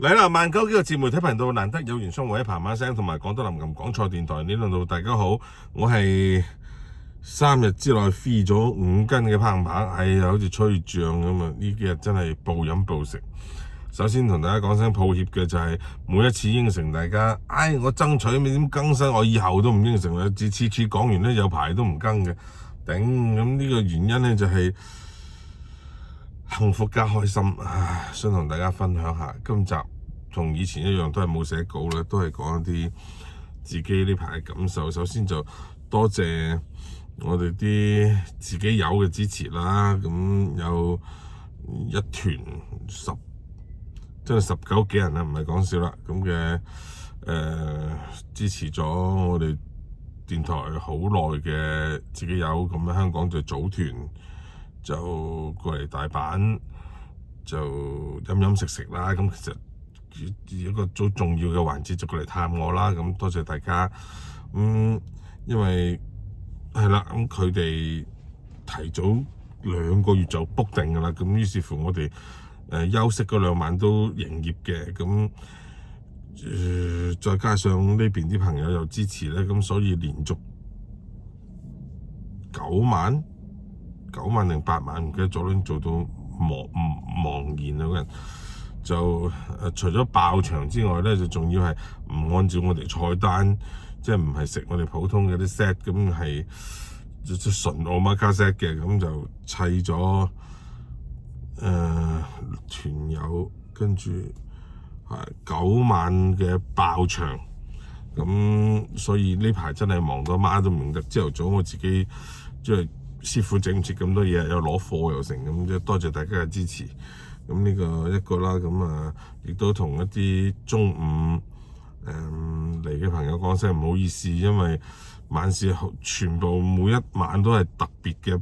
嚟啦！萬九幾個自媒體頻道，難得有緣相會喺嘭嘭聲同埋廣東林琴講錯電台呢度。大家好，我係3日之內飛咗5斤嘅嘭嘭，哎呀，好似吹脹咁啊！呢幾日真係暴飲暴食。首先同大家講聲抱歉嘅就係每一次應承大家，我爭取你點更新，我以後都唔應承啦。次次講完咧，有排都唔更嘅，頂！咁呢個原因咧就係幸福加開心，想同大家分享下。今集同以前一樣，都係冇寫稿啦，都係講一啲自己呢排嘅感受。首先就多謝我哋啲自己友嘅支持啦，咁有一團真係19幾人啦，唔係講笑啦，咁嘅支持咗我哋電台好耐嘅自己友，咁喺香港就組團就過嚟大阪就飲食啦。咁其實一個最重要嘅環節就過嚟探我啦。咁多謝大家。因為係啦，咁佢哋提早2個月就 book 定㗎啦。咁於是乎我哋休息嗰2晚都營業嘅。咁再加上呢邊啲朋友又支持咧，咁所以連續9晚定8晚唔記得咗啦，做到茫然啊！嗰人就除咗爆場之外咧，就仲要係唔按照我哋菜單，即係唔係食我哋普通嘅啲 set， 咁係純omakase嘅，咁就砌咗團友，跟住9晚嘅爆場。咁所以呢排真係忙到媽都唔認得。朝頭早我自己即係師傅整唔切咁多嘢，又攞貨又成咁，即係多謝大家嘅支持。咁呢個一個啦，咁亦都同一啲中午嚟嘅朋友講聲唔好意思，因為晚市全部每一晚都係特別嘅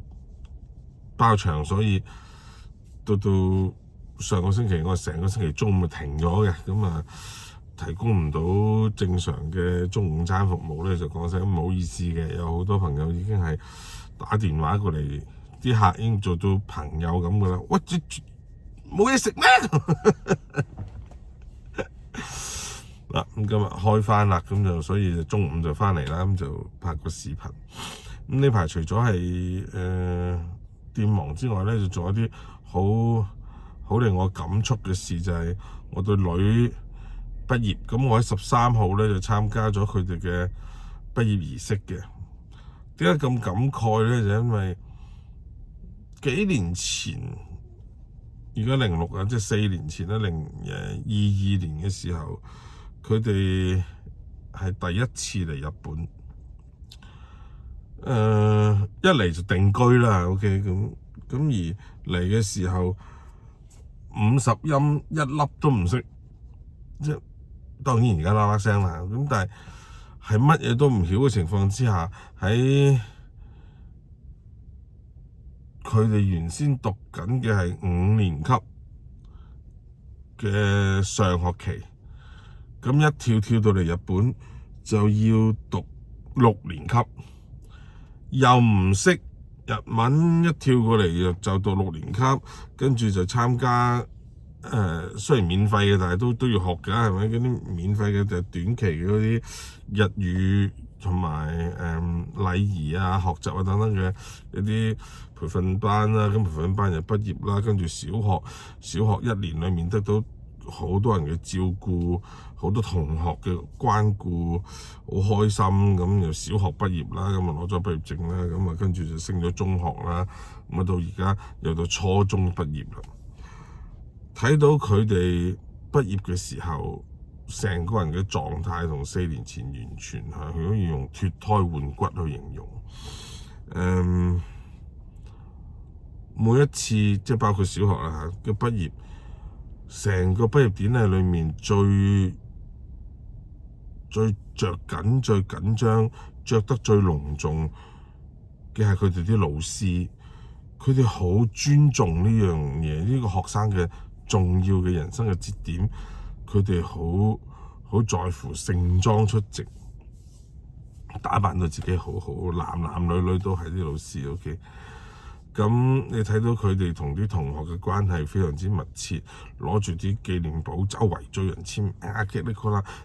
包場，所以到上個星期我成個星期中午停咗嘅，咁提供唔到正常嘅中午餐服務咧，就講聲唔好意思嘅。有好多朋友已經係打電話過嚟，啲客已經做到朋友咁噶啦。喂，冇嘢食咩？嗱，咁今日開翻啦，咁就所以就中午就翻嚟啦，咁就拍個視頻。咁呢排除咗係店忙之外咧，就做一啲好令我感觸嘅事，就係我對女畢業。咁我喺13號咧就參加咗佢哋嘅畢業儀式嘅。點解咁感慨咧？就因為幾年前，而家06啊，即係4年前啦，22年嘅時候，佢哋係第一次嚟日本。一嚟就定居啦，OK，咁而嚟嘅時候50音一粒都唔識，即係當然而家啦啦聲啦，咁但係乜嘢都唔曉嘅情況之下，喺佢哋原先讀緊嘅係5年級嘅上學期，咁一跳到嚟日本就要讀6年級，又唔識日文，一跳過嚟就讀6年級，跟住就參加雖然免費嘅，但係都要學㗎，係咪？嗰啲免費嘅就係短期嘅嗰啲日語同埋禮儀啊、學習啊等等嘅一啲培訓班啦。咁培訓班就畢業啦，跟住小學1年裡面得到好多人嘅照顧，好多同學嘅關顧，好開心。咁又小學畢業啦，咁攞咗畢業證啦，咁跟住就升咗中學啦，咁到而家又到初中畢業啦。睇到佢哋畢業嘅時候，成個人嘅狀態同4年前完全係可以用脫胎換骨去形容。每一次即係包括小學啦嘅畢業，成個畢業典禮裏面最着緊、最緊張、着得最隆重嘅係佢哋啲老師。佢哋好尊重呢樣嘢，呢個學生嘅重要嘅人生嘅節點，佢哋好在乎，盛裝出席，打扮到自己好，男女都係啲老師。OK，咁你睇到佢哋同啲同學嘅關係非常之密切，攞住啲紀念簿周圍追人簽名啊，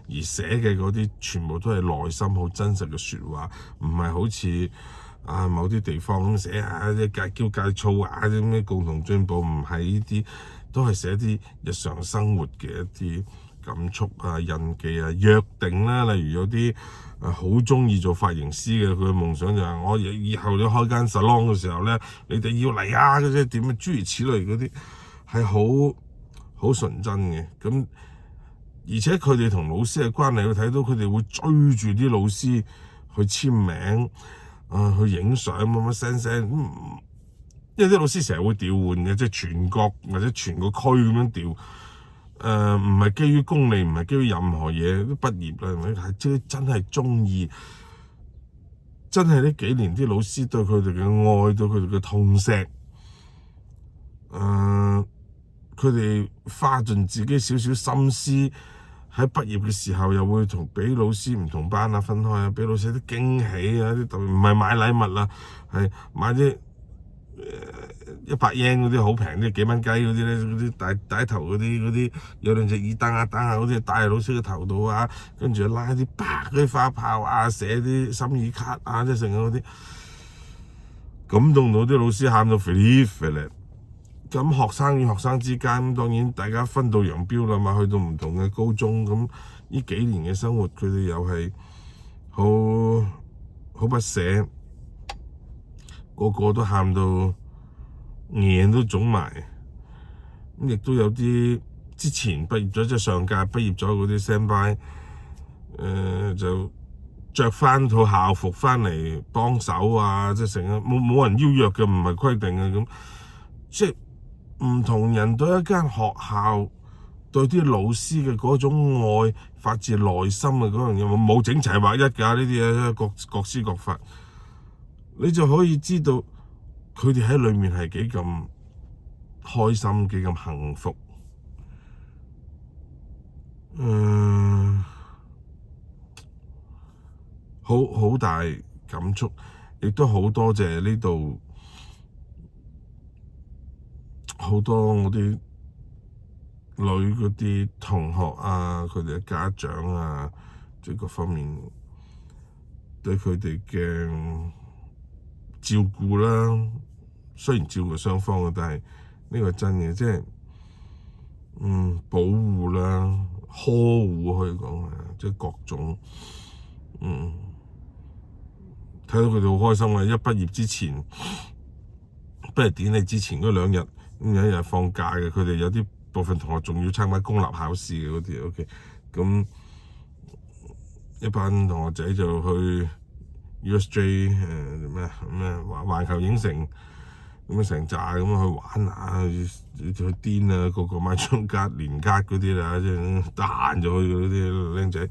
而寫嘅嗰啲全部都係內心好真實嘅説話，唔係好似某啲地方咁寫啲戒驕戒躁啲咩共同進步，唔係呢啲，都係寫啲日常生活嘅一啲感觸印記約定啦。例如有啲好中意做髮型師嘅，佢嘅夢想就係我以後要開間 salon 嘅時候咧，你哋要嚟嗰啲點啊，諸如此類嗰啲係好純真嘅。咁而且佢哋同老師嘅關係，會睇到佢哋會追住啲老師去簽名去影相乜聲，因為啲老師成日會調換嘅，即係全國或者全個區咁樣調。唔係基於功利，唔係基於任何嘢，都畢業啦，係咪？係真係中意，真係呢幾年啲老師對佢哋嘅愛，對佢哋嘅痛錫，佢哋花盡自己少少心思，喺畢業嘅時候又會俾老師唔同班分開俾老師啲驚喜啲特別，唔係買禮物啦，係買啲100 yen 嗰啲好平啲幾蚊雞嗰啲咧，嗰啲大頭嗰啲有兩隻耳燈燈嗰啲戴喺老師嘅頭度跟住拉啲白嗰啲花炮寫啲心意卡即係成嗰啲，感動到啲老師喊到肥咧。咁學生與學生之間，當然大家分道揚鑣啦嘛，去到唔同嘅高中，咁呢幾年嘅生活，佢哋又係好不捨，個個都喊到眼都腫埋。咁亦都有啲之前畢業咗，即係上屆畢業咗嗰啲 standby，就着翻套校服翻嚟幫手即係成日冇人邀約嘅，唔係規定嘅咁，即係唔同人對一間學校對啲老師嘅嗰種愛，發自內心嘅嗰樣嘢，冇整齊劃一㗎，呢啲嘢各施各法，你就可以知道佢哋喺裏面係幾咁開心，幾咁幸福。好大感觸，亦都好多謝呢度好多我啲女嗰啲同學佢哋嘅家長即係各方面對佢哋嘅照顧啦。雖然照顧雙方嘅，但係呢個係真嘅，即係保護啦、呵護可以講即係各種睇到佢哋好開心一畢業之前，畢業典禮之前嗰2日，有一日放假嘅，佢哋有啲部分同學仲要參加公立考試嘅嗰啲，OK，咁一班同學仔就去 USJ 環球影城咁成扎咁去玩去癲個個買張卡連卡嗰啲啦，即係彈咗去嗰啲僆仔，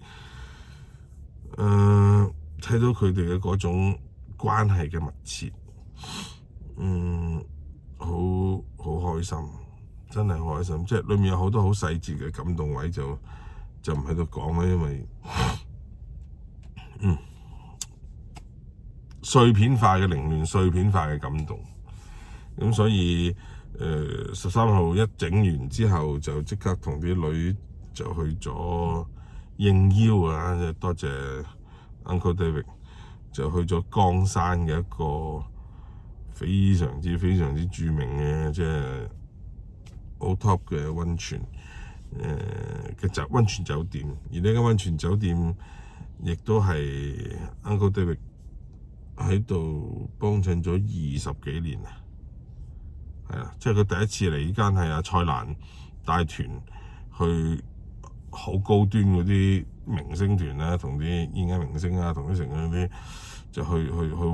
睇到佢哋嘅嗰種關係嘅密切，好開心，真係好開心。即係裡面有好多好細節嘅感動位，就唔喺度講啦，因為碎片化嘅凌亂，碎片化嘅感動。咁所以13號一整完之後，就即刻同啲女就去咗應邀多謝 Uncle David， 就去咗江山嘅一個非常之著名嘅即係好 top 嘅溫泉嘅溫泉酒店。而呢間溫泉酒店亦都係 Uncle David 喺度幫襯咗20幾年即係佢第一次嚟呢間係蔡瀾帶團去好高端嗰啲明星團同啲演藝明星同啲成嗰啲就去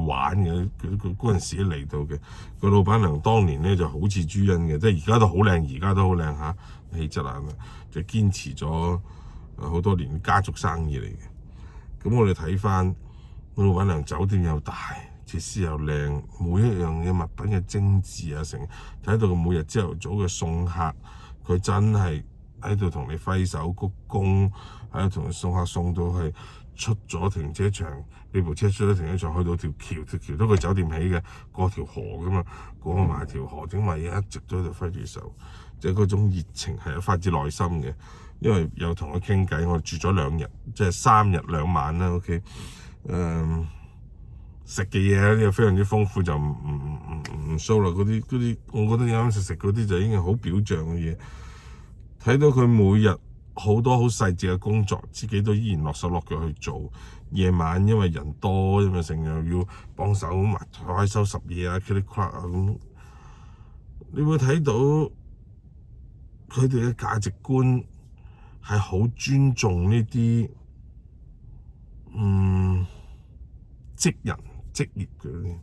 玩嘅。佢嗰陣時嚟到嘅個老闆娘當年咧就好似朱茵嘅，即係而家都好靚，氣質就堅持咗好多年家族生意嚟嘅。咁我哋睇翻個老闆娘酒店又大，設施又靚，每一樣嘅物品嘅精緻成睇到佢每日朝頭早嘅送客，佢真係喺度同你揮手鞠躬，喺度同你送客送到係出咗停車場，你部車出咗停車場，去到條橋都佢酒店起嘅，過條河㗎嘛，過埋條河整埋嘢，一直都喺度揮住手，即係嗰種熱情係發自內心嘅。因為有同佢傾偈，我住咗2日，即係3日2晚啦。OK，食嘅嘢咧非常之豐富，就唔 show 啦。嗰啲，我覺得啱食嗰啲就已經係好表象嘅嘢。睇到佢每日好多好細節嘅工作，自己都依然落手落腳去做。夜晚因為人多，因為成日要幫手埋台收拾嘢啊 click clack 啊咁，你會睇到佢哋嘅價值觀係好尊重呢啲職人職業嘅，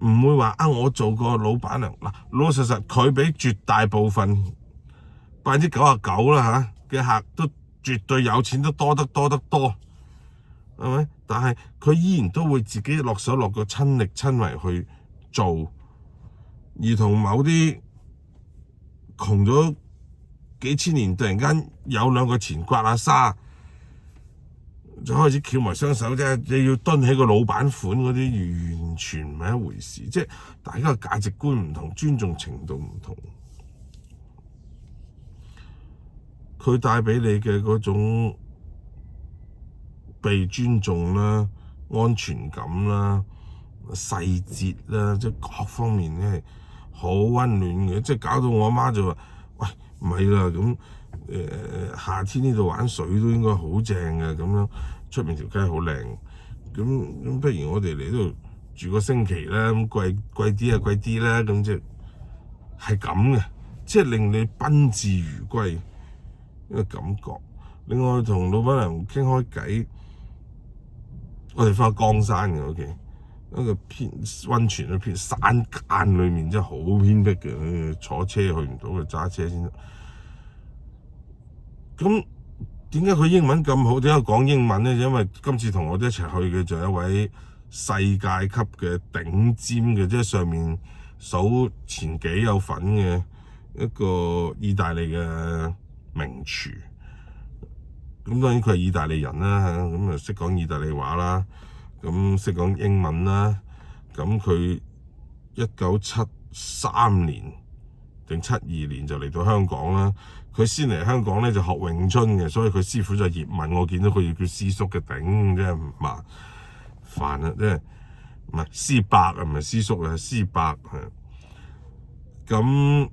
唔會話我做個老闆娘嗱，老老實實佢比絕大部分99%啦嘅客都絕對有錢，都多得多，係咪？但係佢依然都會自己落手落腳親力親為去做，而同某啲窮咗幾千年，突然間有2個錢刮下沙，就開始翹埋雙手啫。你要蹲起個老闆款嗰啲，完全唔係一回事。即係大家嘅價值觀唔同，尊重程度唔同。佢帶俾你嘅嗰種被尊重啦、安全感啦、細節啦，即係各方面咧係好溫暖嘅。即係搞到我阿媽就話：喂，唔係啦，咁夏天呢度玩水都應該好正嘅，咁樣出面條街好靚。咁不如我哋嚟呢度住個星期啦，咁貴啲啦，咁即係咁嘅，即係令你賓至如歸一個感覺。另外同老闆娘傾開偈，我哋翻江山嘅，OK，一個偏溫泉嘅偏山間裏面，真係好偏僻嘅，坐車去唔到，揸車先得。咁點解佢英文咁好？點解講英文咧？因為今次同我哋一齊去嘅就有一位世界級嘅頂尖嘅，即係上面數前幾有份嘅一個意大利嘅名廚。咁當然佢係意大利人啦，咁啊識講意大利話啦，咁識講英文啦。咁佢1973年定72年就嚟到香港啦。佢先嚟香港咧就學詠春嘅，所以佢師傅就葉問。我見到佢要叫師叔嘅，頂真係唔麻煩啊！即係唔係師伯啊，唔係師叔啊，係師伯係。咁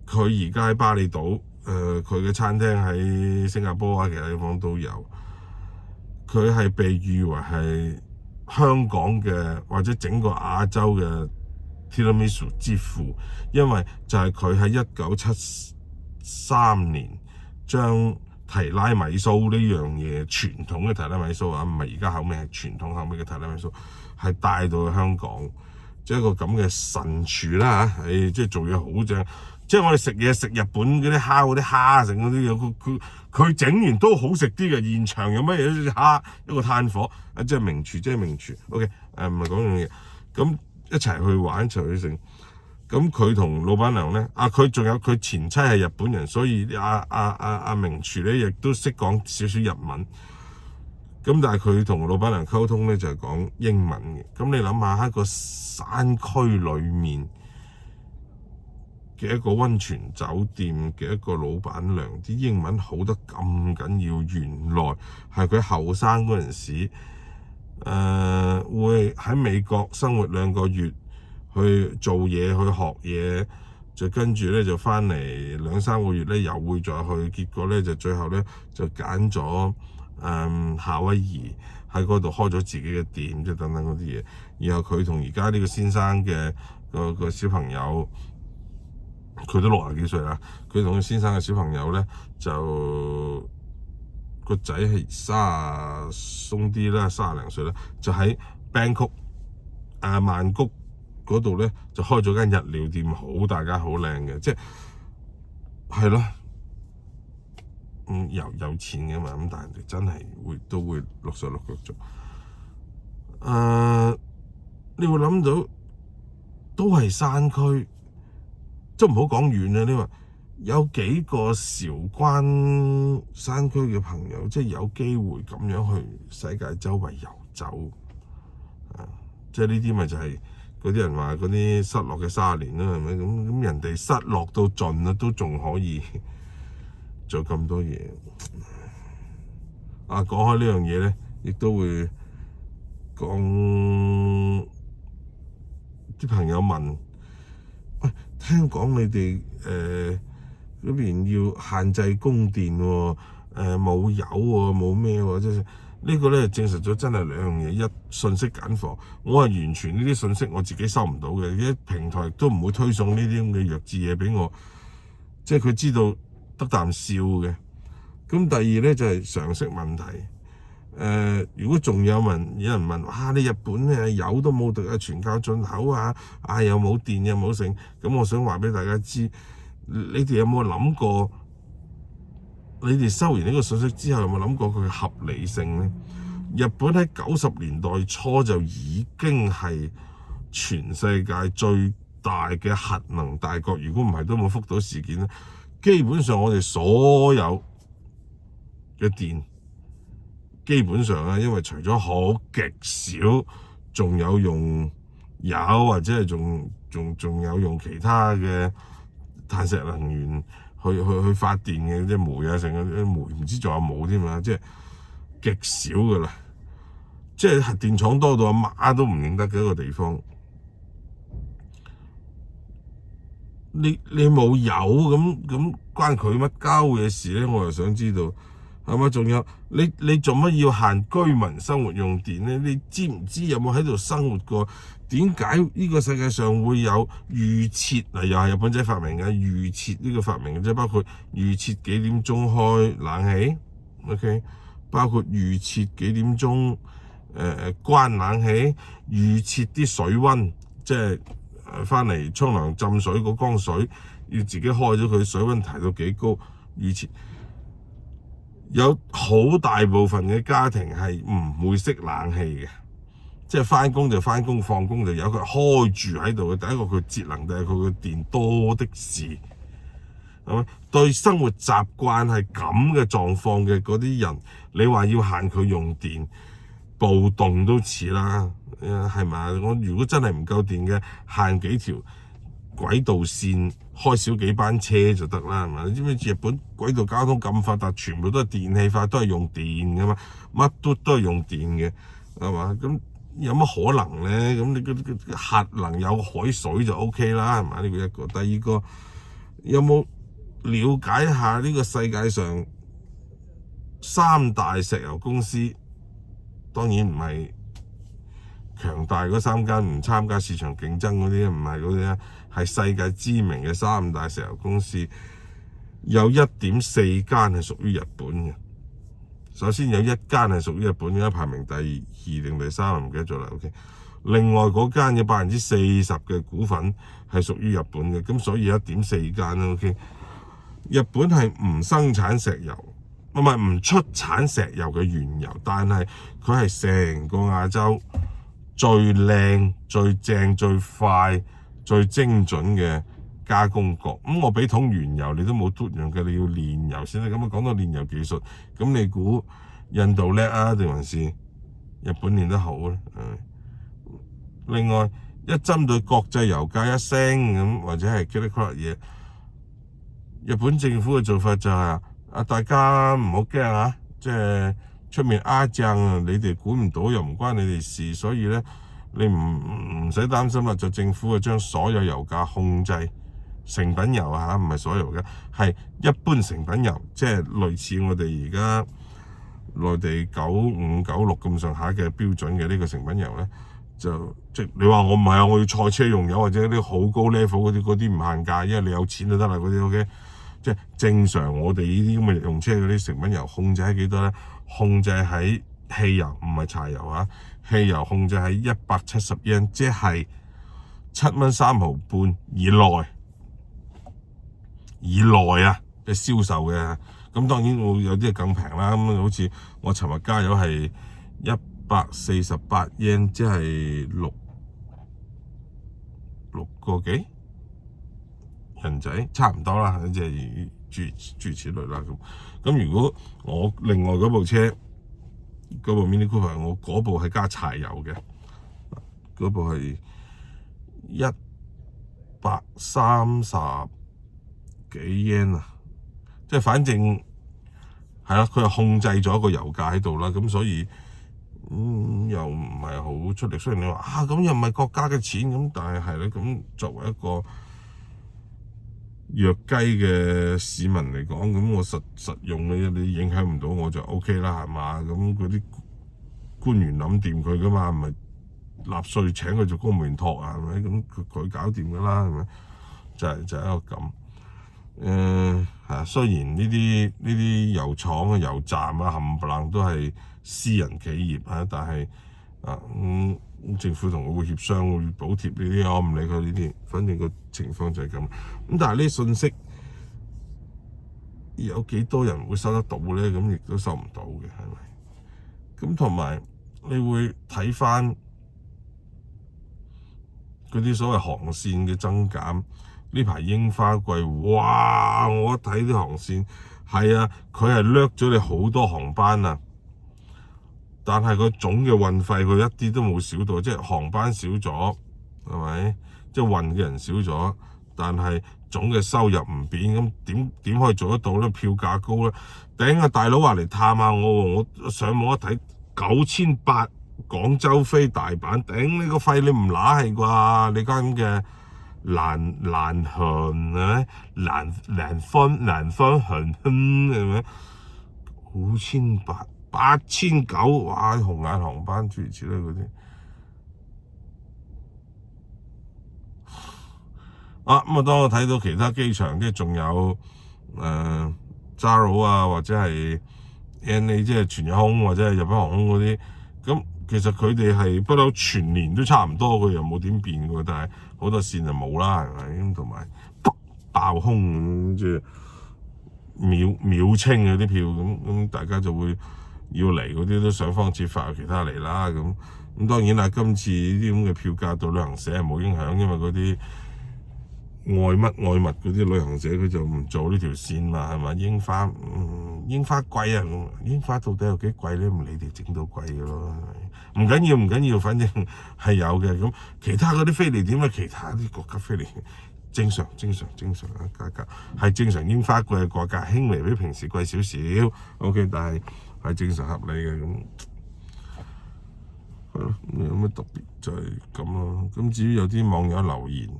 佢而家喺巴厘島。佢嘅餐廳喺新加坡啊，其他地方都有。佢係被譽為係香港嘅或者整個亞洲嘅 Tiramisu 之父，因為就係佢喺1973年將提拉米蘇呢樣嘢，傳統嘅提拉米蘇啊，唔係而家口味，係傳統口味嘅提拉米蘇，係帶到去香港，即係一個咁嘅神廚啦嚇，即係做嘢好正。即係我哋食嘢食日本嗰啲蝦成嗰啲，佢整完都好食啲嘅。現場有乜嘢蝦，一個炭火，即係名廚。OK， 唔係講樣嘢。咁一齊去玩，一齊去食。咁佢同老闆娘咧，佢仲有佢前妻係日本人，所以阿名廚咧亦都識講少少日文。咁但係佢同老闆娘溝通咧就係講英文嘅。咁你諗下喺個山區裡面嘅一個溫泉酒店嘅一個老闆娘，啲英文好得咁緊要，原來係佢後生嗰陣時，會喺美國生活2個月，去做嘢去學嘢，就跟住咧就翻嚟2-3個月咧又會再去，結果咧就最後咧就揀咗夏威夷喺嗰度開咗自己嘅店，即係等等嗰啲嘢。然後佢同而家呢個先生嘅個小朋友。佢都60幾歲啦，佢同佢先生嘅小朋友咧就個仔係30鬆啲啦，30零歲啦，就喺 Bangkok 曼谷嗰度咧就開咗間日料店，好大間好靚嘅，即係咯，有錢嘅嘛，咁但係人哋真係都會落手落腳做。你會諗到都係山區。都唔好講遠啦。你話有幾個韶關山區嘅朋友，即係有機會咁樣去世界周圍遊走，即係呢啲咪就係嗰啲人話嗰啲失落嘅30年啦，係咪咁人哋失落到盡啦，都仲可以做咁多嘢。講開呢樣嘢咧，亦都會講啲朋友問，喂，聽講你哋嗰邊要限制供電喎，冇油喎，冇咩喎，即係呢個咧證實咗真係兩樣嘢，一信息繭房，我係完全呢啲信息我自己收唔到嘅，啲平台都唔會推送呢啲咁嘅弱智嘢俾我，即係佢知道得啖笑嘅。咁第二咧就係常識問題。如果仲有人問，哇！你日本咧油都冇得啊，全靠進口啊，又冇電又冇剩，咁我想話俾大家知，你哋有冇諗過？你哋收完呢個信息之後，有冇諗過佢嘅合理性咧？日本喺90年代初就已經係全世界最大嘅核能大國，如果唔係都冇福島事件咧。基本上我哋所有嘅電，基本上啊，因為除咗好極少，仲有用油或者係仲有用其他嘅碳石能源去發電嘅，即係煤啊，成個啲煤唔知仲有冇添嘛，即係極少噶啦，即係核電廠多到阿媽都唔認得嘅一個地方。你冇油咁關佢乜交嘅事咧？我又想知道。係咪？仲有你做乜要限居民生活用電咧？你知唔知有冇喺度生活過？點解呢個世界上會有預設啊？又係日本仔發明嘅預設呢個發明嘅，即係包括預設幾點鐘開冷氣 ，OK， 包括預設幾點鐘關冷氣，預設啲水溫，即係翻嚟沖涼浸水嗰缸水要自己開咗佢，水溫提到幾高，預設。有好大部分嘅家庭係唔會熄冷氣嘅，即係翻工就翻工，放工就有佢開住喺度嘅。第一個佢節能，第二個佢電多的是，係咪？對生活習慣係咁嘅狀況嘅嗰啲人，你話要限佢用電，暴動都似啦，係咪？我如果真係唔夠電嘅，限幾條軌道線，開少幾班車就得啦，係嘛？你知唔知日本軌道交通咁發達，全部都係電氣化，都係用電噶嘛，乜都係用電嘅，係嘛？咁有乜可能咧？咁你核能有海水就 OK 啦，係嘛？呢個一個，第二個有冇了解下呢個世界上3大石油公司？當然唔係強大嗰3間唔參加市場競爭嗰啲，唔係嗰啲啊，係世界知名嘅3大石油公司，有1.4間係屬於日本嘅。首先有1間係屬於日本嘅，排名第2定第3，唔記得咗啦。OK， 另外嗰間有40%嘅股份係屬於日本嘅，咁所以有1.4間啦。OK， 日本係唔生產石油，唔出產石油嘅原油，但係佢係成個亞洲最靚、最正、最快、最精準嘅加工國。咁我俾桶原油你都冇嘟用嘅，你要煉油先得。咁講到煉油技術，咁你估印度叻啊，定還是日本練得好咧？另外一針對國際油價一升咁，或者係 critical 嘢，日本政府嘅做法就係大家唔好驚啊，即係出面正，你哋管唔到又唔關你哋事，所以咧你唔使擔心啦。就政府啊將所有油價控制，成品油啊，唔係所有嘅，係一般成品油，即係類似我哋而家內地95、96咁上下嘅標準嘅呢個成品油咧，就即你話我唔係啊，我要賽車用油或者啲好高 level 嗰啲唔限價，因為你有錢就得啦嗰啲 OK。即係正常，我哋呢啲咁嘅用車嗰啲成品油控制喺幾多咧？控制喺汽油，唔係柴油啊！汽油控制喺170 yen，即係7蚊3毫半以內啊嘅銷售嘅。咁當然會有啲更平啦。咁好似我尋日加油係148 yen，即係6個幾。人仔差唔多啦，即係諸如此類啦。咁如果我另外嗰部車嗰部 Mini Cooper，我嗰部係加柴油嘅，嗰部係130幾 yen 啊，即係反正係啦，佢係控制咗個油價喺度啦，咁所以又唔係好出力。雖然你話咁又唔係國家嘅錢咁，但係係咧，咁作為一個弱雞嘅市民嚟講，咁我實用嘅你影響唔到我就 OK 啦，係嘛？咁嗰啲官員諗掂佢噶嘛，唔係納稅請佢做公務員托啊，係咪？咁佢搞掂噶啦，係咪？就係一個咁。雖然呢啲油廠啊、油站啊冚唪唥都係私人企業啊，但係政府同佢會協商，會補貼呢啲，我唔理佢呢啲，反正個情況就係咁。但係呢啲信息有幾多人會收得到咧？咁亦都收唔到嘅，係咪？咁同埋你會睇翻嗰啲所謂航線嘅增減。呢排櫻花季，哇！我一睇啲航線，係啊，佢係掠咗你好多航班啊，但係佢總嘅運費佢一啲都冇少到，即係航班少咗，係咪？即係運嘅人少咗，但係總嘅收入唔變，咁點可以做得到咧？票價高咧，頂啊！大佬話嚟探下我上網一睇9800廣州飛大阪，頂呢個費你唔乸係啩？你間咁嘅南航係咪？南方航空係咪？5800、8900，哇！紅眼航班諸如此類嗰啲。咁當我睇到其他機場，即係仲有JAL啊，或者係 ANA， 即係全日空或者係日本航空嗰啲，咁其實佢哋係不嬲全年都差唔多，佢又冇點變嘅，但係好多線就冇啦，係咪？咁同埋爆空即係秒清嗰啲票，咁大家就會要嚟嗰啲都想方設法其他嚟啦。咁當然啦，今次呢啲咁嘅票價對旅行社係冇影響，因為嗰啲愛物嗰啲旅行社佢就唔做呢條線嘛，係咪？櫻花貴啊，櫻花到底有幾貴咧？唔理你哋整到貴嘅咯，唔緊要，反正係有嘅。咁其他嗰啲飛嚟點咧？其他啲國家飛嚟正常啊，價格係正常，櫻花季嘅價格輕微比平時貴少少 ，OK， 但係正常合理嘅咁。係咯，有乜特別就係咁咯。咁至於有啲網友留言。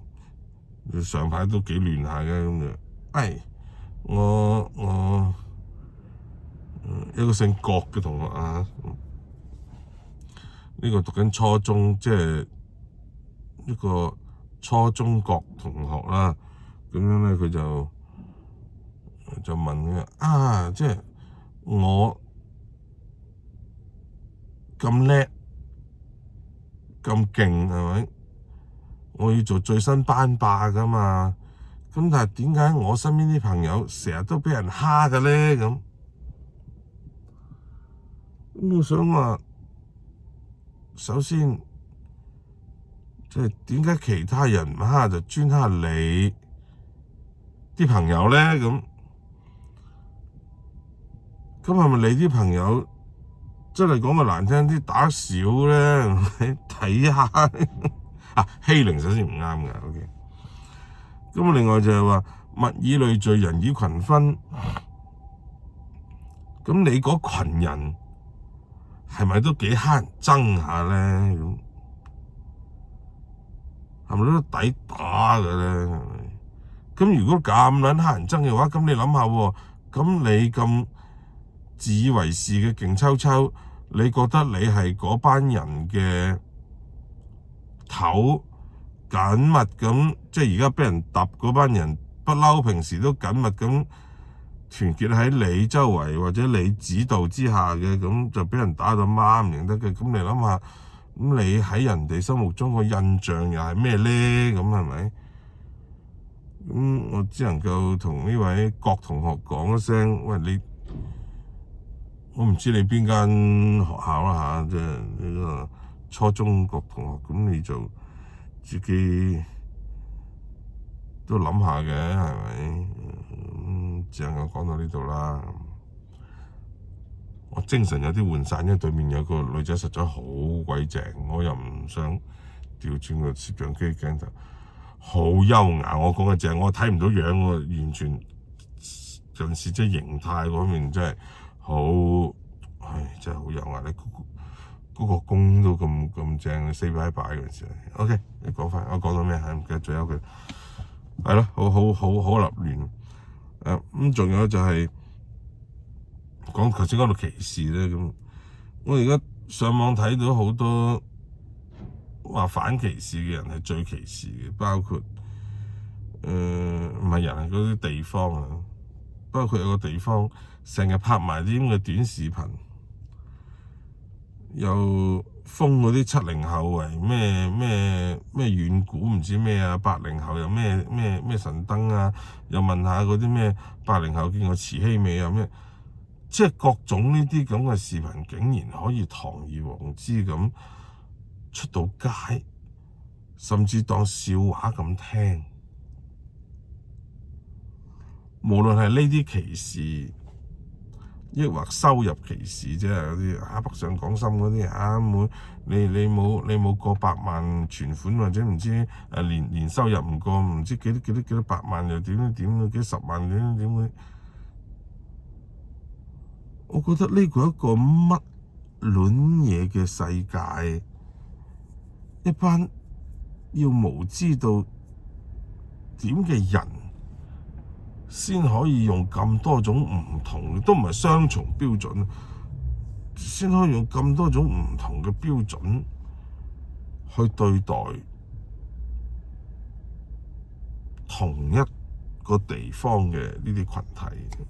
上排都幾亂下嘅咁就，我一個姓郭嘅同學啊，呢個讀緊初中，即係一個初中國同學啦。咁樣咧，佢就問佢即係我咁叻咁勁係咪？我要做最新班霸㗎嘛，咁但係點解我身邊啲朋友成日都俾人蝦嘅咧？咁我想話，首先即係點解其他人唔蝦就專蝦你啲朋友咧？咁係咪你啲朋友真係講句難聽啲打得少咧？睇下。欺凌首先唔啱嘅 ，OK。咁另外就係話物以類聚，人以群分。咁你嗰群人係咪都幾乞人憎下咧？咁係咪都抵打嘅咧？係咪？咁如果咁撚乞人憎嘅話，咁你諗下喎，咁你咁自以為是嘅勁抽抽，你覺得你係嗰班人嘅頭緊密咁，即係而家俾人揼嗰班人不嬲，平時都緊密咁團結喺你周圍或者你指導之下嘅，咁就俾人打到媽唔認得嘅。咁你諗下，咁你喺人哋心目中個印象又係咩咧？咁係咪？咁我只能夠同呢位郭同學講一聲，喂，我唔知你邊間學校啦嚇，即係呢個初中國同學，咁你就自己都諗下嘅，係咪？只能夠講到呢度啦。我精神有啲渙散，因為對面有個女仔實在好鬼正，我又唔想調轉個攝像機鏡頭，好優雅。我講嘅正，我睇唔到樣喎，完全近視即係形態嗰面真係好，真係好優雅。你嗰個弓都咁正，你4擺擺嗰陣時。OK， 你講翻，我講到咩？唔記得最後佢係咯，好立亂。咁仲有就係頭先講到歧視咧，咁我而家上網睇到好多話反歧視嘅人係最歧視嘅，包括唔係人係嗰啲地方啊，包括有個地方成日拍埋啲咁嘅短視頻，又封嗰啲70後為咩遠古唔知咩啊，80後又咩神燈啊，又問下嗰啲咩80後見過慈禧未啊咩，即係各種呢啲咁嘅視頻，竟然可以堂而皇之咁出到街，甚至當笑話咁聽。無論係呢啲歧視，抑或收入歧視，即係嗰啲北上廣深嗰啲你冇過100萬存款，或者唔知年收入唔過唔知幾多百萬，又點幾十萬點會？我覺得呢個一個乜卵嘢嘅世界，一班要無知到點嘅人，先可以用咁多種唔同，都唔係雙重標準，先可以用咁多種唔同嘅標準去對待同一個地方嘅呢啲群體，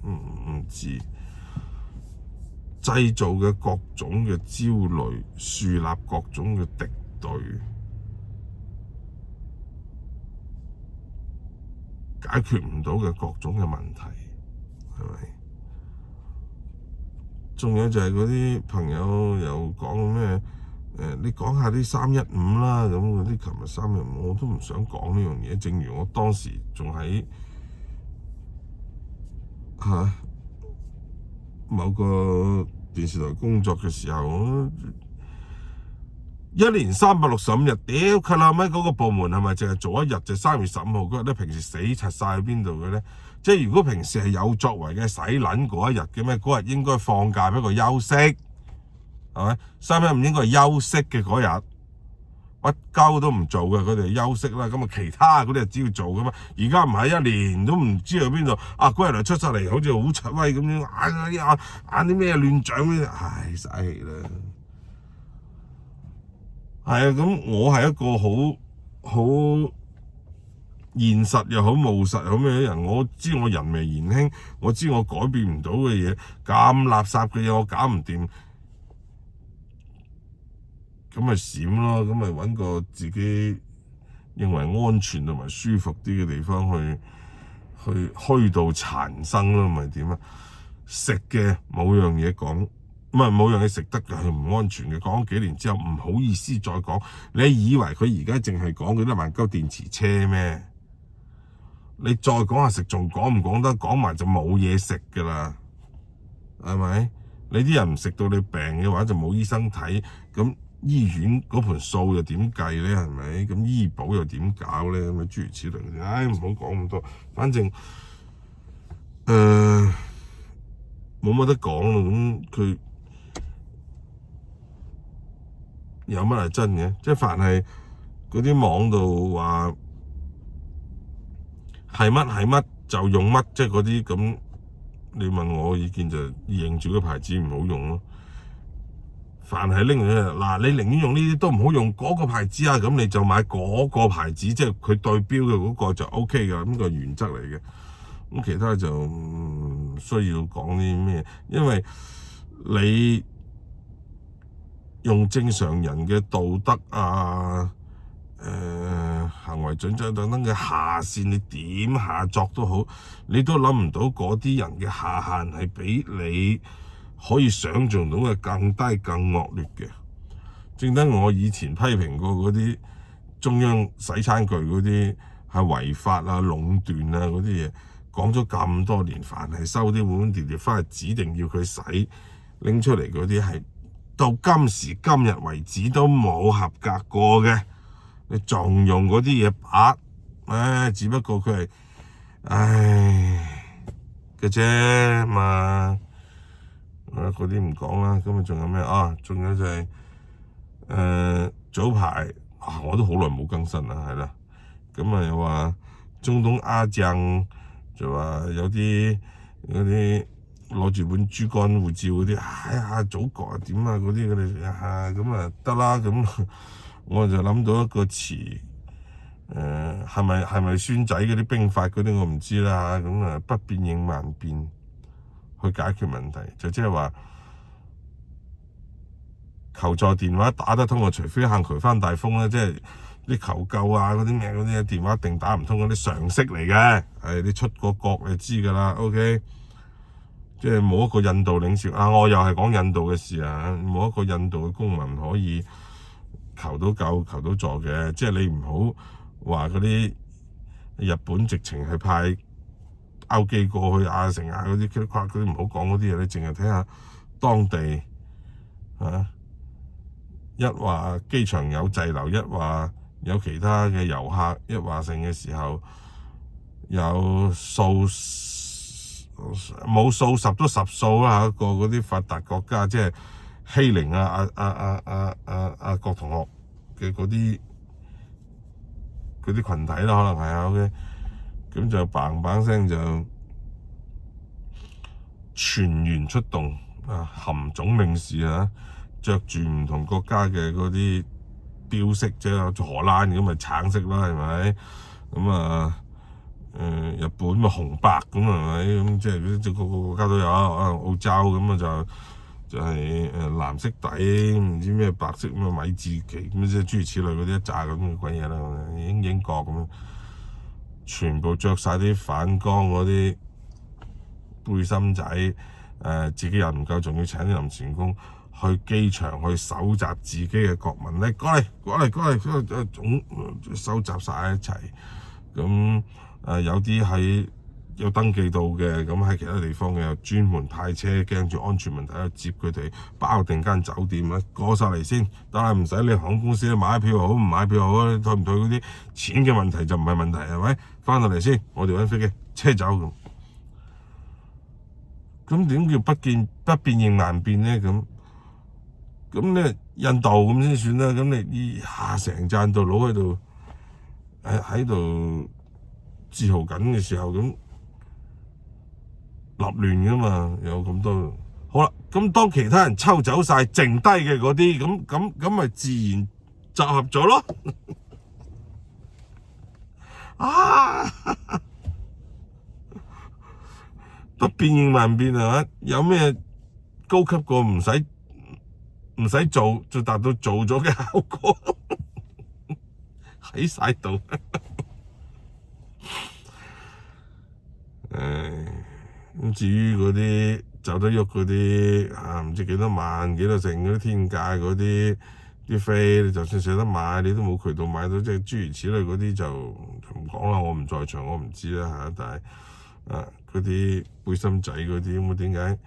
唔知製造嘅各種嘅焦慮，樹立各種嘅敵對，解決唔到嘅各種嘅問題，係咪？仲有就係嗰啲朋友又講咩？你講下啲315啦，咁嗰啲琴日315我都唔想講呢樣嘢。正如我當時仲喺某個電視台工作嘅時候，1年365日，屌佢老味嗰個部門係咪淨係做一日就3月15號嗰日咧？平時死柒晒喺邊度嘅咧？即係如果平時係有作為嘅洗撚嗰一日嘅咩？嗰日應該放假俾個休息，係咪？315應該係休息嘅嗰日，乜鳩都唔做嘅，佢哋休息啦。咁啊，其他嗰啲係只要做噶嘛。而家唔係1年都唔知去邊度啊！嗰日嚟出晒嚟，好似好柒威咁樣，嗌啲咩亂獎咩？唉，嘥氣啦！係啊，咁我係一個好現實又好務實又好咩嘅人，我知我人微言輕，我知我改變唔到嘅嘢，咁垃圾嘅嘢我搞唔掂，咁咪閃咯，咁咪揾個自己認為安全同埋舒服啲嘅地方去虛度殘生咯，咪點啊？食嘅冇樣嘢講。唔係冇樣嘢食得嘅係唔安全嘅，講幾年之後唔好意思再講。你以為佢而家淨係講嗰啲萬鳩電池車咩？你再講下食仲講唔講得？講埋就冇嘢食㗎啦，係咪？你啲人唔食到你病嘅話就冇醫生睇，咁醫院嗰盤數又點計咧？係咪？咁醫保又點搞咧？咁啊諸如此類。唉，唔好講咁多，反正冇乜得講咯。咁佢有乜係真嘅？即係凡係嗰啲網度話係乜就用乜，即係嗰啲咁。你問我意見就認住個牌子唔好用咯。凡係拎嚟嗱，你寧願用呢啲都唔好用嗰個牌子啊，咁你就買嗰個牌子，即係佢對標嘅嗰個就 OK 嘅，咁個原則嚟嘅。咁其他就唔需要講啲咩，因為你用正常人嘅道德啊、行為準則等等嘅下限，你點下作都好，你都諗唔到嗰啲人嘅下限係比你可以想像到嘅更低、更惡劣嘅。正等我以前批評過嗰啲中央洗餐具嗰啲係違法啊、壟斷啊嗰啲嘢，講咗咁多年，凡係收啲碗碗碟碟翻去指定要佢洗拎出嚟嗰啲，係到今時今日為止都冇合格過嘅，你仲用嗰啲嘢把？只不過佢係嘅啫嘛。嗰啲唔講啦，咁啊仲有咩啊？仲有就係早排我都好耐冇更新啦，係啦。咁啊又話中東阿鄭就話有啲嗰啲攞住本豬肝護照嗰啲，哎呀祖國啊點啊嗰啲佢哋咁啊得啦。咁我就諗到一個詞，係咪孫仔嗰啲兵法嗰啲我唔知啦嚇。咁啊不變應萬變去解決問題，就即係話求助電話打得通，除非行渠翻大風啦，即係啲求救啊嗰啲咩嗰啲電話一定打唔通嗰啲常識嚟嘅，係你出過國你知㗎啦。OK， 即係冇一個印度領事我又係講印度嘅事啊，冇一個印度嘅公民可以求到救求到助嘅，即係你唔好話嗰啲日本直情係派歐機過去成嗰啲嗰啲唔好講嗰啲嘢，你淨係睇下當地一話機場有滯留，一話有其他嘅遊客，一話成嘅時候有冇數十都十數啦，個嗰啲發達國家即係欺凌郭同學嘅嗰啲群體啦，可能係OK， 咁就砰砰聲就全員出動含總領事着住唔同國家嘅嗰啲標色，即係荷蘭咁咪橙色啦，係咪？咁日本咪紅白咁係咪？咁即係個個國家都有澳洲咁就係藍色底，唔知咩白色咁米字旗咁，即係諸如此類嗰啲一紮咁嘅鬼嘢啦。英國咁，全部着晒啲反光嗰啲背心仔，自己又唔夠，仲要請啲臨時工去機場去搜集自己嘅國民咧，過嚟，總收集晒一齊。咁有啲喺有登記到嘅，咁喺其他地方嘅有專門派車，驚住安全問題去接佢哋，包定間酒店過晒嚟先。但係唔使你航空公司買票好，唔買票好，退唔退嗰啲錢嘅問題就唔係問題，係咪？翻到嚟先，我哋揾飛機車走咁。咁點叫不變應萬變咧？咁你印度咁先算啦。咁你成紮印度佬喺度自豪緊嘅時候，咁立亂噶嘛，有咁多。好啦，咁當其他人抽走晒，剩低嘅嗰啲，咁咪自然集合咗咯。不變應萬變係嘛？有咩高級過唔使做就達到做咗嘅效果喺晒度。咁至於嗰啲走得喐嗰啲唔知幾多萬幾多成嗰啲天價嗰啲飛，你就算捨得買，你都冇渠道買到，即係諸如此類嗰啲就唔講啦。我唔在場，我唔知啦但係嗰啲背心仔嗰啲咁點解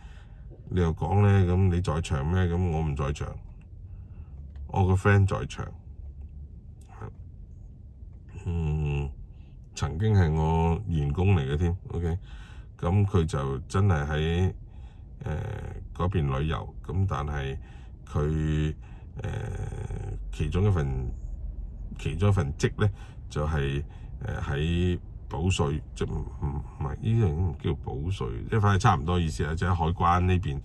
你又講咧？咁你在場咩？咁我唔在場，我個 friend 在場，曾經係我員工嚟嘅添。OK， 咁佢就真係喺嗰邊旅遊，咁但係佢其中一份職咧就係喺保稅，即唔係呢樣唔叫保稅，即係反正差唔多意思即係海關呢邊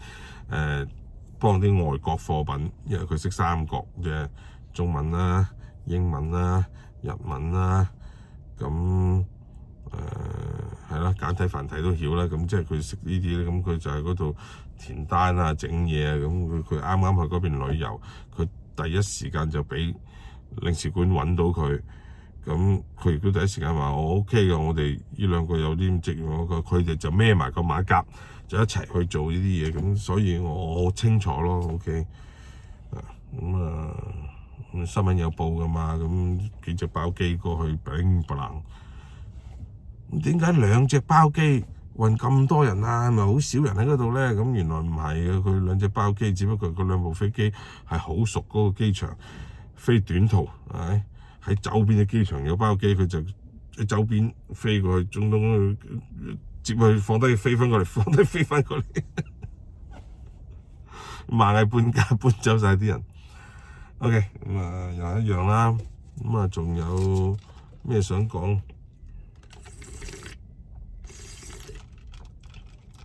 幫啲外國貨品，因為佢識三國嘅中文啦、英文啦、日文啦，咁係啦，簡體繁體都曉啦。咁即係佢識呢啲咧，咁佢就喺嗰度填單整嘢咁佢啱啱去嗰邊旅遊，佢第一時間就俾領事館揾到佢。咁佢亦都第一時間話我 OK 嘅，我哋呢兩個有啲職員，佢哋就孭埋個馬甲，就一齊去做呢啲嘢。咁所以我好清楚咯。OK，新聞有報㗎嘛，咁幾隻包機過去，砰砰點解2隻包機運咁多人啊？係咪好少人喺嗰度咧？咁原來唔係嘅，佢2隻包機，只不過嗰2部飛機係好熟嗰個機場，飛短途，喺周邊嘅機場有包機，佢就喺周邊飛過去中東接佢，放低飛翻過嚟，放低飛翻過嚟，螞蟻搬家搬走晒啲人。OK， 咁啊又一樣啦。咁啊仲有咩想講？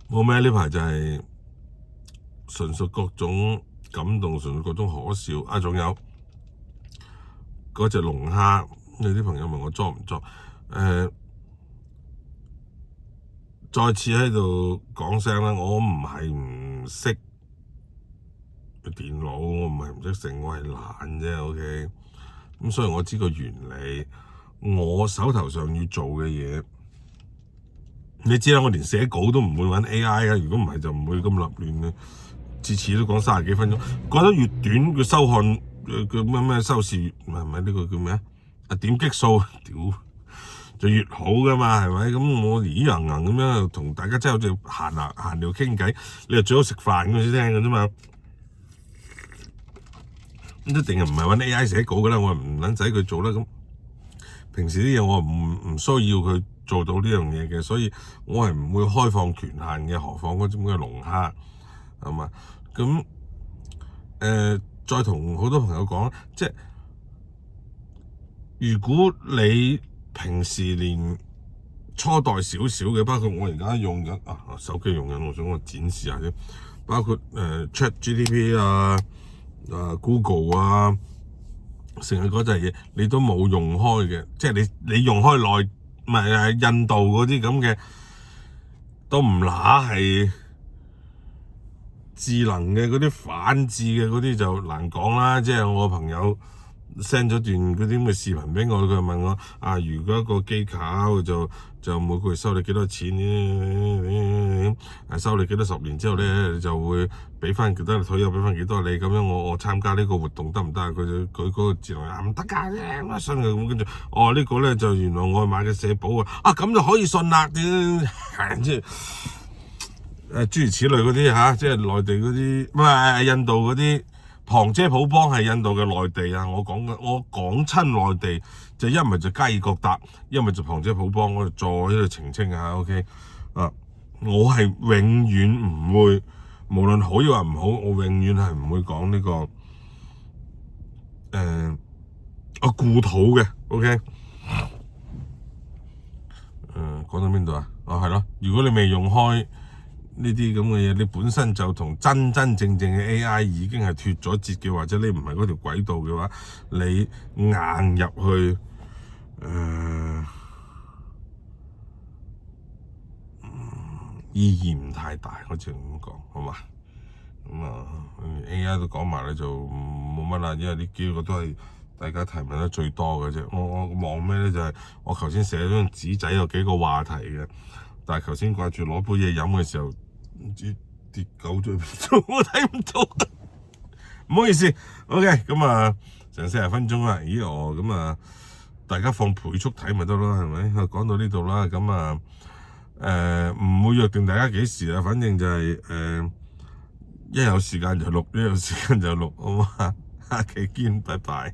冇咩，呢排就係純屬各種感動，純屬各種可笑啊！仲有嗰隻龍蝦，有啲朋友問我裝唔裝？再次喺度講聲啦，我唔係唔識電腦，我唔係唔識成，我係懶啫。OK，咁所以我知個原理，我手頭上要做嘅嘢。你知啦，我連寫稿都唔會揾 AI 啊！如果唔係就唔會咁立亂嘅，次次都講30幾分鐘，講得越短佢收看叫咩收視越唔係呢個叫咩啊？點擊數屌就越好噶嘛，係咪？咁我咦行行咁樣同大家真係好似閒聊傾偈，你又最好食飯嗰時聽嘅啫嘛。一定係唔係揾 AI 寫稿噶啦，我唔撚使佢做啦。咁平時啲嘢我唔需要佢做到呢樣嘢嘅，所以我係唔會開放權限嘅，何況嗰種嘅龍蝦係嘛？咁再同好多朋友講，即係如果你平時連初代少少嘅，包括我而家用緊手機用緊，我想我展示下先，包括ChatGPT Google 成日嗰陣嘢你都冇用開嘅，即係你用開唔係印度嗰啲咁嘅，都唔乸係智能嘅，嗰啲反智嘅嗰啲就難講啦。即係我朋友 send 咗段嗰啲咁嘅視頻俾我，佢問我如果一個機構就每個月收你幾多錢，收你幾多10年之後咧，就會俾翻幾多退休，俾翻幾多你咁樣，我參加呢個活動得唔得啊？佢嗰個字唔得㗎，乜信嘅咁，跟住呢個咧就原來我買嘅社保咁就可以信啦，即係諸如此類嗰啲即係內地嗰啲唔係印度嗰啲。旁遮普邦係印度嘅內地啊！我講親內地就一咪就加爾各答，一咪就旁遮普邦，我哋再喺度澄清下 OK 我係永遠唔會，無論好抑或唔好，我永遠係唔會講呢個故土嘅 OK 講到邊度係咯，如果你未用開呢啲咁嘅嘢，你本身就同真正嘅 AI 已經係脫咗節嘅，或者你唔係嗰條軌道嘅話，你硬入去意義唔太大，我只咁講，好嘛？咁AI 都講埋咧就冇乜啦，因為呢幾個都係大家提問得最多嘅啫。我望咩咧？就係我頭先寫咗張紙仔有幾個話題嘅，但係頭先掛住攞杯嘢飲嘅時候，唔知跌狗咗邊度，我睇唔到，唔好意思。OK，咁成40分鐘啦，咦咁大家放倍速睇咪得咯，係咪？講到呢度啦，咁唔會約定大家幾時啊，反正就係一有時間就錄，一有時間就錄，好嘛？下期見，拜拜。